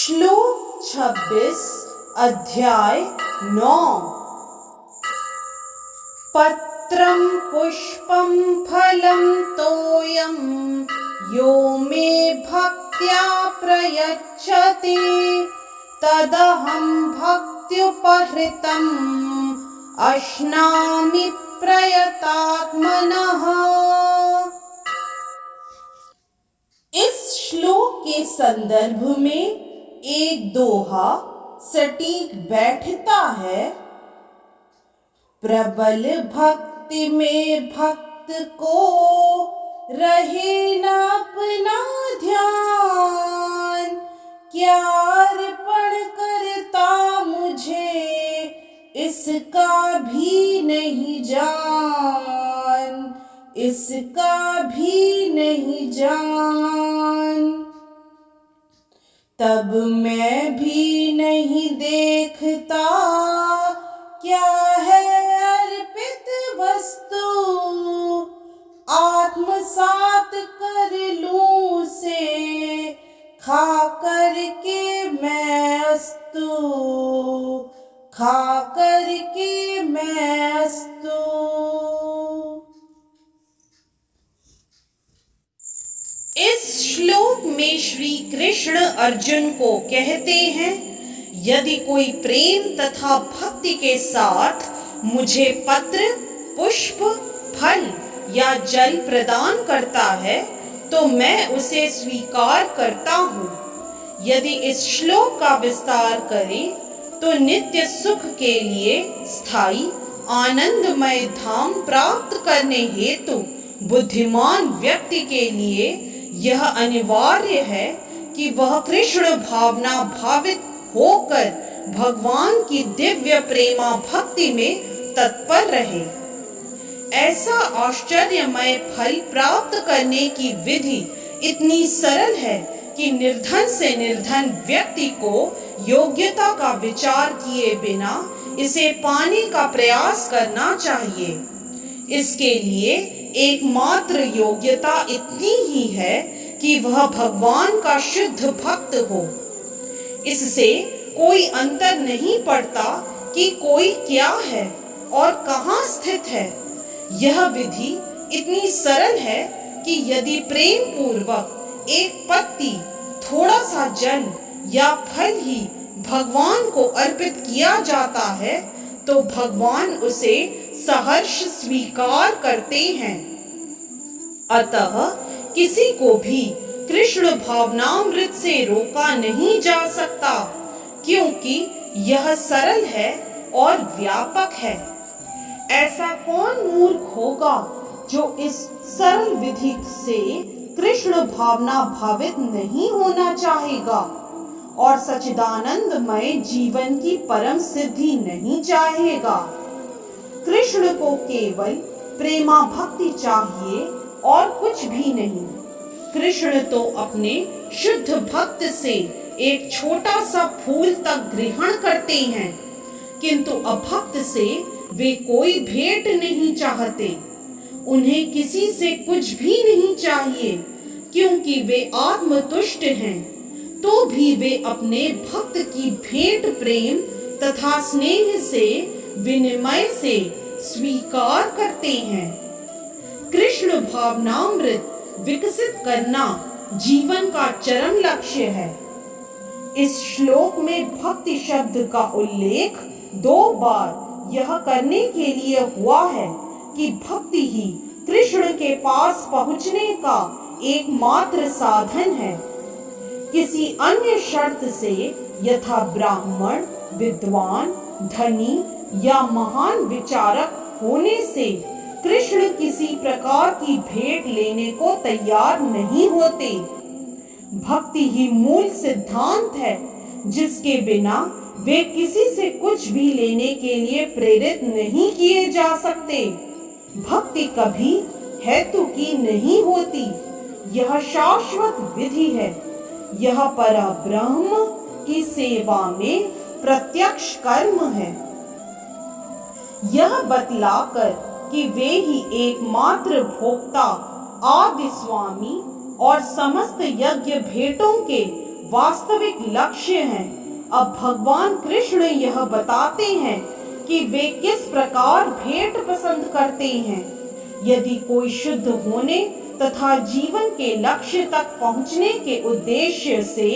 श्लोक 26 अध्याय 9। पत्रं पुष्पं फलं तोयं यो मे भक्त्या प्रयच्छति तदहं भक्त्युपहृतम् अश्नामि प्रयतात्मनः। इस श्लोक के संदर्भ में एक दोहा सटीक बैठता है। प्रबल भक्ति में भक्त को रहे न अपना ध्यान, क्या अर्पण करता मुझे इसका भी नहीं जान, इसका भी नहीं जान। तब मैं भी नहीं देखता क्या है अर्पित वस्तु, आत्मसात कर लूं से खा कर के मैं अस्तु, खा कर के मैं अस्तु। इस श्लोक में श्री कृष्ण अर्जुन को कहते हैं, यदि कोई प्रेम तथा भक्ति के साथ मुझे पत्र, पुष्प, फल या जल प्रदान करता है तो मैं उसे स्वीकार करता हूँ। यदि इस श्लोक का विस्तार करें तो नित्य सुख के लिए स्थायी आनंदमय धाम प्राप्त करने हेतु बुद्धिमान व्यक्ति के लिए यह अनिवार्य है कि वह कृष्ण भावना भावित होकर भगवान की दिव्य प्रेमा भक्ति में तत्पर रहे। ऐसा आश्चर्यमय फल प्राप्त करने की विधि इतनी सरल है कि निर्धन से निर्धन व्यक्ति को योग्यता का विचार किए बिना इसे पाने का प्रयास करना चाहिए। इसके लिए एकमात्र योग्यता इतनी ही है कि वह भगवान का शुद्ध भक्त हो। इससे कोई अंतर नहीं पड़ता कि कोई क्या है और कहाँ स्थित है। यह विधि इतनी सरल है कि यदि प्रेम पूर्वक एक पत्ती, थोड़ा सा जल या फल ही भगवान को अर्पित किया जाता है तो भगवान उसे सहर्ष स्वीकार करते हैं। अतः किसी को भी कृष्ण भावनामृत से रोका नहीं जा सकता, क्योंकि यह सरल है और व्यापक है। ऐसा कौन मूर्ख होगा जो इस सरल विधि से कृष्ण भावना भावित नहीं होना चाहेगा और सच्चिदानंदमय जीवन की परम सिद्धि नहीं चाहेगा। कृष्ण को केवल प्रेमा भक्ति चाहिए और कुछ भी नहीं। कृष्ण तो अपने शुद्ध भक्त से एक छोटा सा फूल तक ग्रहण करते हैं, किंतु अभक्त से वे कोई भेंट नहीं चाहते। उन्हें किसी से कुछ भी नहीं चाहिए, क्योंकि वे आत्मतुष्ट हैं। तो भी वे अपने भक्त की भेंट प्रेम तथा स्नेह से, विनिमय से स्वीकार करते हैं। कृष्ण भावनामृत विकसित करना जीवन का चरम लक्ष्य है। इस श्लोक में भक्ति शब्द का उल्लेख 2 बार यह करने के लिए हुआ है कि भक्ति ही कृष्ण के पास पहुंचने का एकमात्र साधन है। किसी अन्य शर्त से, यथा ब्राह्मण, विद्वान, धनी या महान विचारक होने से कृष्ण किसी प्रकार की भेंट लेने को तैयार नहीं होते। भक्ति ही मूल सिद्धांत है, जिसके बिना वे किसी से कुछ भी लेने के लिए प्रेरित नहीं किए जा सकते। भक्ति कभी हेतु की नहीं होती, यह शाश्वत विधि है। यह परब्रह्म की सेवा में प्रत्यक्ष कर्म है। यह बतलाकर कि वे ही एकमात्र भोक्ता, आदि स्वामी और समस्त यज्ञ भेंटों के वास्तविक लक्ष्य हैं। अब भगवान कृष्ण यह बताते हैं कि वे किस प्रकार भेंट पसंद करते हैं। यदि कोई शुद्ध होने तथा जीवन के लक्ष्य तक पहुंचने के उद्देश्य से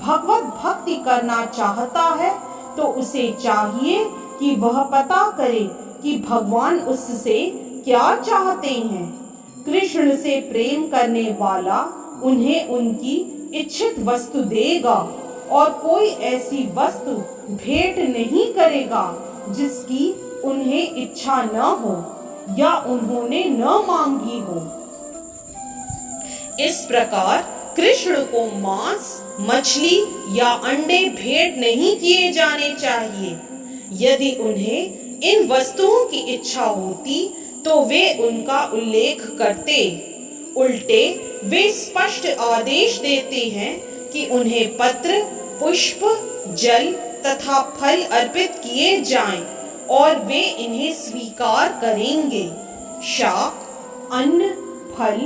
भगवत भक्ति करना चाहता है तो उसे चाहिए कि वह पता करे कि भगवान उससे क्या चाहते हैं। कृष्ण से प्रेम करने वाला उन्हें उनकी इच्छित वस्तु देगा और कोई ऐसी वस्तु भेंट नहीं करेगा जिसकी उन्हें इच्छा न हो या उन्होंने न मांगी हो। इस प्रकार कृष्ण को मांस, मछली या अंडे भेंट नहीं किए जाने चाहिए। यदि उन्हें इन वस्तुओं की इच्छा होती तो वे उनका उल्लेख करते। उल्टे वे स्पष्ट आदेश देते हैं कि उन्हें पत्र, पुष्प, जल तथा फल अर्पित किए जाएं और वे इन्हें स्वीकार करेंगे। शाक, अन्न, फल,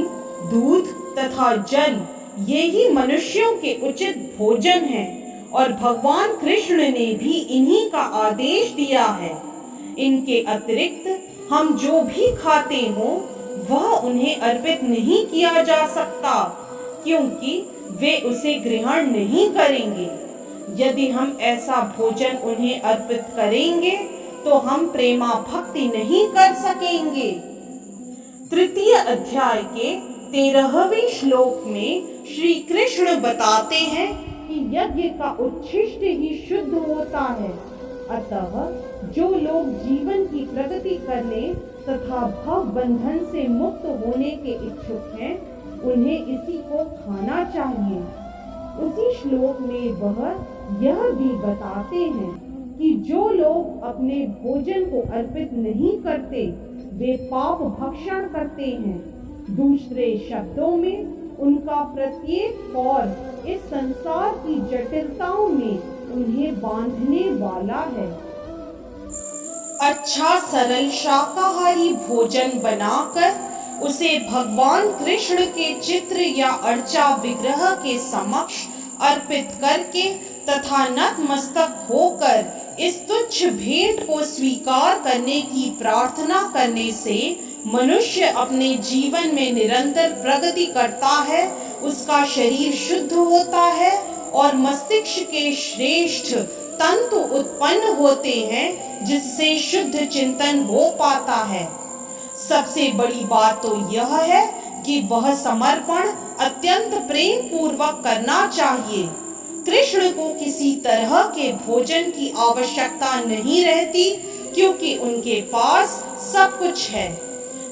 दूध तथा जल ये ही मनुष्यों के उचित भोजन हैं और भगवान कृष्ण ने भी इन्हीं का आदेश दिया है। इनके अतिरिक्त हम जो भी खाते हों वह उन्हें अर्पित नहीं किया जा सकता, क्योंकि वे उसे ग्रहण नहीं करेंगे। यदि हम ऐसा भोजन उन्हें अर्पित करेंगे तो हम प्रेमा भक्ति नहीं कर सकेंगे। तृतीय अध्याय के 13वें श्लोक में श्री कृष्ण बताते हैं कि यज्ञ का उच्छिष्ट ही शुद्ध होता है। अतः जो लोग जीवन की प्रगति करने तथा भव बंधन से मुक्त होने के इच्छुक हैं, उन्हें इसी को खाना चाहिए। उसी श्लोक में वह यह भी बताते हैं कि जो लोग अपने भोजन को अर्पित नहीं करते वे पाप भक्षण करते हैं। दूसरे शब्दों में उनका प्रत्येक पौर इस संसार की जटिलताओं में उन्हें बांधने वाला है। अच्छा सरल शाकाहारी भोजन बनाकर उसे भगवान कृष्ण के चित्र या अर्चा विग्रह के समक्ष अर्पित करके तथा नतमस्तक होकर इस तुच्छ भेंट को स्वीकार करने की प्रार्थना करने से मनुष्य अपने जीवन में निरंतर प्रगति करता है, उसका शरीर शुद्ध होता है और मस्तिष्क के श्रेष्ठ तंतु उत्पन्न होते हैं, जिससे शुद्ध चिंतन हो पाता है। सबसे बड़ी बात तो यह है कि वह समर्पण अत्यंत प्रेम पूर्वक करना चाहिए। कृष्ण को किसी तरह के भोजन की आवश्यकता नहीं रहती, क्योंकि उनके पास सब कुछ है।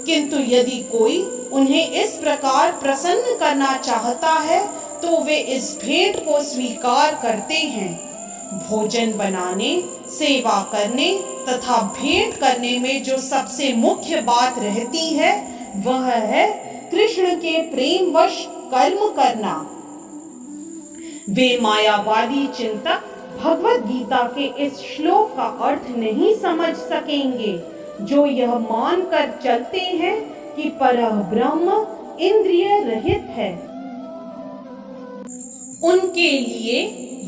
किंतु यदि कोई उन्हें इस प्रकार प्रसन्न करना चाहता है तो वे इस भेंट को स्वीकार करते हैं। भोजन बनाने, सेवा करने तथा भेंट करने में जो सबसे मुख्य बात रहती है वह है कृष्ण के प्रेमवश कर्म करना। वे मायावादी चिंतक भगवत गीता के इस श्लोक का अर्थ नहीं समझ सकेंगे, जो यह मानकर चलते हैं कि परम ब्रह्म इंद्रिय रहित है। उनके लिए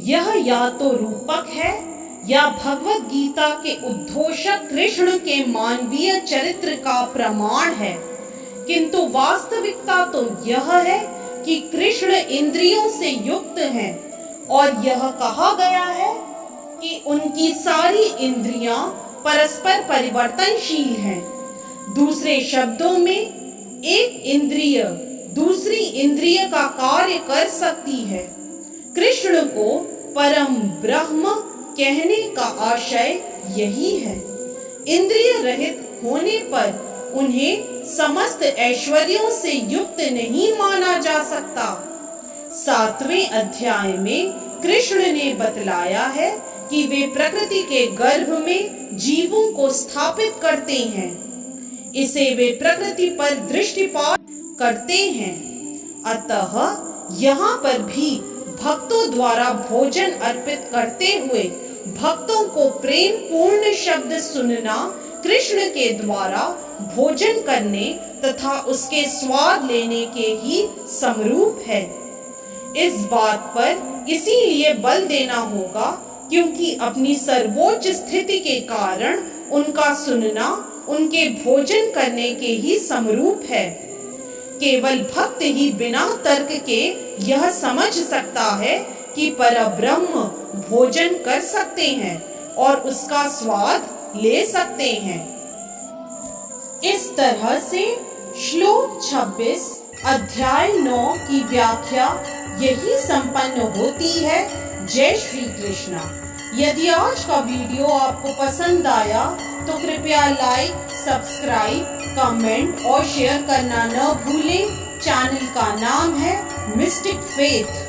यह या तो रूपक है या भगवत गीता के उद्घोषक कृष्ण के मानवीय चरित्र का प्रमाण है। किंतु वास्तविकता तो यह है कि कृष्ण इंद्रियों से युक्त हैं और यह कहा गया है कि उनकी सारी इंद्रियां परस्पर परिवर्तनशील हैं। दूसरे शब्दों में एक इंद्रिय दूसरी इंद्रिय का कार्य कर सकती है। कृष्ण को परम ब्रह्म कहने का आशय यही है। इंद्रिय रहित होने पर उन्हें समस्त ऐश्वर्यों से युक्त नहीं माना जा सकता। 7वें अध्याय में कृष्ण ने बतलाया है कि वे प्रकृति के गर्भ में जीवों को स्थापित करते हैं। इसे वे प्रकृति पर दृष्टिपात करते हैं। अतः यहाँ पर भी भक्तों द्वारा भोजन अर्पित करते हुए भक्तों को प्रेम पूर्ण शब्द सुनना कृष्ण के द्वारा भोजन करने तथा उसके स्वाद लेने के ही समरूप है। इस बात पर इसीलिए बल देना होगा क्योंकि अपनी सर्वोच्च स्थिति के कारण उनका सुनना उनके भोजन करने के ही समरूप है। केवल भक्त ही बिना तर्क के यह समझ सकता है कि परब्रह्म भोजन कर सकते हैं और उसका स्वाद ले सकते हैं। इस तरह से श्लोक 26 अध्याय 9 की व्याख्या यही संपन्न होती है। जय श्री कृष्णा। यदि आज का वीडियो आपको पसंद आया तो कृपया लाइक, सब्सक्राइब, कमेंट और शेयर करना न भूलें। चैनल का नाम है मिस्टिक फेथ।